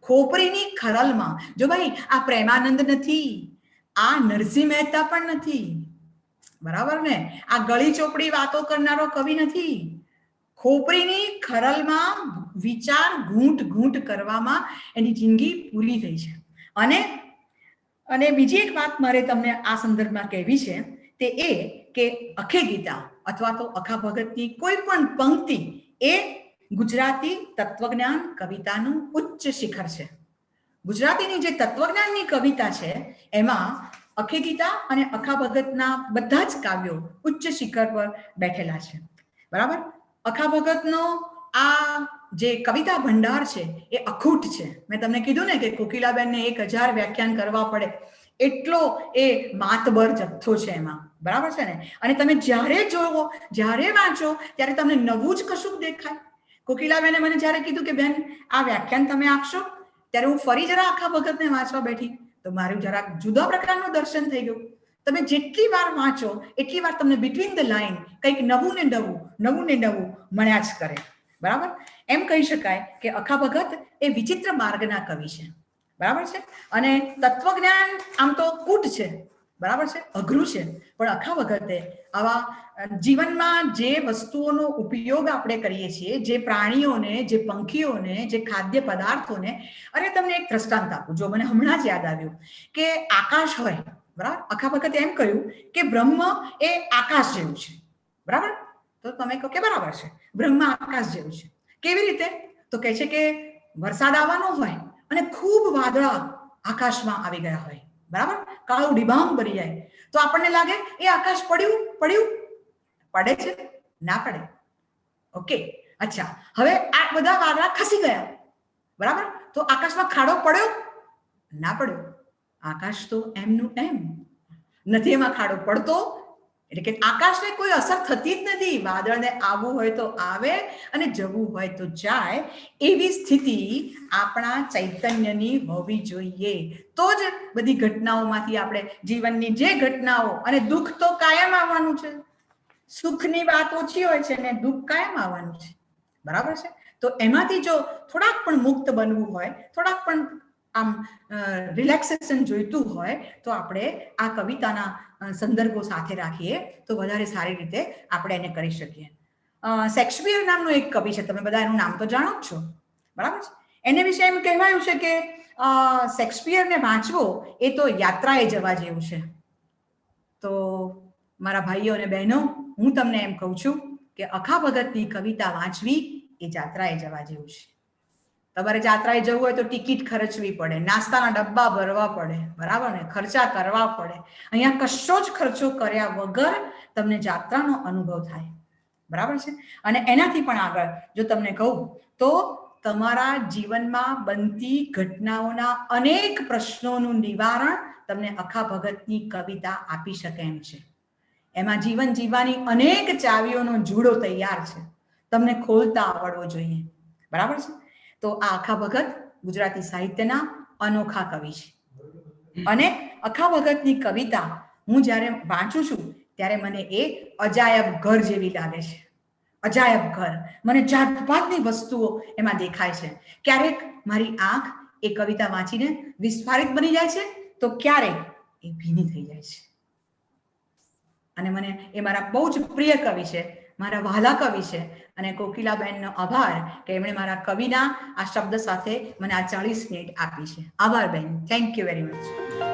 ખોપરીની ખરલમાં. જો ભાઈ આ પ્રેમાનંદ નથી, આ નરસિંહ મહેતા પણ નથી. બરાબર ને? આ ગળી ચોપડી વાતો કરનારો કવિ નથી. ખોપરીની ખરલમાં વિચાર ઘૂંટ ઘૂંટ કરવામાં એની જિંદગી પૂરી થઈ છે. અને બીજી એક વાત મારે તમને આ સંદર્ભમાં કહેવી છે તે એ કે અખે ગીતા અથવા તો અખા ભગતની કોઈ પણ પંક્તિ એ ગુજરાતી તત્વજ્ઞાન કવિતાનું ઉચ્ચ શિખર છે. ગુજરાતીની જે તત્વજ્ઞાનની કવિતા છે એમાં અખે ગીતા અને અખા ભગતના બધા જ કાવ્યો ઉચ્ચ શિખર પર બેઠેલા છે. બરાબર. અખા ભગતનો આ જે કવિતા ભંડાર છે એ અખૂટ છે. મેં તમને કીધું ને કે કોકિલાબેનને 1000 વ્યાખ્યાન કરવા પડે એટલો એ માતબર જથ્થો છે એમાં. બરાબર છે ને? અને તમે જ્યારે જોવો, જ્યારે વાંચો ત્યારે તમને નવું જ કશું દેખાય. કોકિલાબેને મને જ્યારે કીધું કે બેન આ વ્યાખ્યાન તમે આપશો, ત્યારે હું ફરી જરા અખા ભગતને વાંચવા બેઠી તો મારું જરાક જુદા પ્રકારનું દર્શન થઈ ગયું. તમે જેટલી વાર વાંચો એટલી વાર તમને બિટવીન ધ લાઈન કંઈક નવું ને નવું મળ્યા જ કરે. બરાબર? એમ કહી શકાય કે અખા ભગત એ વિચિત્ર માર્ગના કવિ છે. બરાબર છે? અને તત્વજ્ઞાન આમ તો કૂટ છે, બરાબર છે, અઘરું છે, પણ અખા ભગતે આવા જીવનમાં જે વસ્તુઓનો ઉપયોગ આપણે કરીએ છીએ, જે પ્રાણીઓને, જે પંખીઓને, જે ખાદ્ય પદાર્થોને, અરે તમને એક દ્રષ્ટાંત આપું, જો મને હમણાં જ યાદ આવ્યું કે આકાશ હોય, બરાબર, અખા ભગતે એમ કહ્યું કે બ્રહ્મ એ આકાશ જેવું છે. બરાબર? તો તમે કહો કે બરાબર છે, બ્રહ્મ આકાશ જેવું છે. કેવી રીતે? તો કહે છે કે વરસાદ આવવાનો હોય અને ખૂબ વાદળા આકાશમાં આવી ગયા હોય, બરાબર, કાળું ડિબાંગ બની જાય, તો આપણને લાગે એ આકાશ પડ્યું પડે છે? ના પડે. ઓકે, અચ્છા, હવે આ બધા વાદળા ખસી ગયા, બરાબર, તો આકાશમાં ખાડો પડ્યો? ના પડ્યો. આકાશ તો એમનું એમ નથી, એમાં ખાડો પડતો, એટલે કે આકાશને કોઈ અસર થતી જ નથી. વાદળને આવવું હોય તો આવે અને જવું હોય તો જાય. એવી સ્થિતિ આપણા ચૈતન્યની હોવી જોઈએ. તો જ બધી ઘટનાઓમાંથી આપણે જીવનની જે ઘટનાઓ, અને દુઃખ તો કાયમ આવવાનું છે, સુખની વાત ઓછી હોય છે ને દુઃખ કાયમ આવવાનું છે. બરાબર છે? તો એમાંથી જો થોડાક પણ મુક્ત બનવું હોય, થોડાક પણ આમ રિલેક્સેશન જોઈતું હોય, તો આપણે આ કવિતાના સંદર્ભો સાથે રાખીએ તો વધારે સારી રીતે આપણે એને કરી શકીએ. શેક્સપિયર નામનો એક કવિ છે, તમે બધા એનું નામ તો જાણો જ છો, બરાબર છે? એને વિશે એમ કહેવાયું છે કે શેક્સપિયરને વાંચવો એ તો યાત્રાએ જવા જેવું છે. તો મારા ભાઈઓ અને બહેનો, હું તમને એમ કહું છું કે અખા ભગતની કવિતા વાંચવી એ યાત્રાએ જવા જેવું છે. તમારે યાત્રાએ જવું હોય તો ટિકિટ ખર્ચવી પડે, નાસ્તાના ડબ્બા ભરવા પડે, બરાબર ને, ખર્ચા કરવા પડે. અહીંયા કશો જ ખર્ચો કર્યા વગર તમને યાત્રાનો અનુભવ થાય, બરાબર છે? અને એનાથી પણ આગળ જો તમને કહું તો તમારા જીવનમાં બનતી ઘટનાઓના અનેક પ્રશ્નોનું નિવારણ તમને અખા ભગતની કવિતા આપી શકે એમ છે. એમાં જીવન જીવવાની અનેક ચાવીઓનો જુડો તૈયાર છે, તમને ખોલતા આવડવો જોઈએ, બરાબર છે? તો આ અખા ભગત ગુજરાતી સાહિત્યના અનોખા કવિ છે. અને અખા ભગતની કવિતા હું જ્યારે વાંચું છું ત્યારે મને એ અજાયબ ઘર જેવી લાગે છે. અજાયબ ઘર, મને જાતભાતની વસ્તુઓ એમાં દેખાય છે. ક્યારેક મારી આંખ એ કવિતા વાંચીને વિસ્ફારિત બની જાય છે, તો ક્યારેક એ ભીની થઈ જાય છે. અને મને એ મારા બહુ જ પ્રિય કવિ છે, મારા વહાલા કવિ છે. અને કોકિલાબેનનો આભાર કે એમણે મારા કવિના આ શબ્દ સાથે મને આ 40 મિનિટ આપી છે. આભાર બેન, થેન્ક યુ વેરી મચ.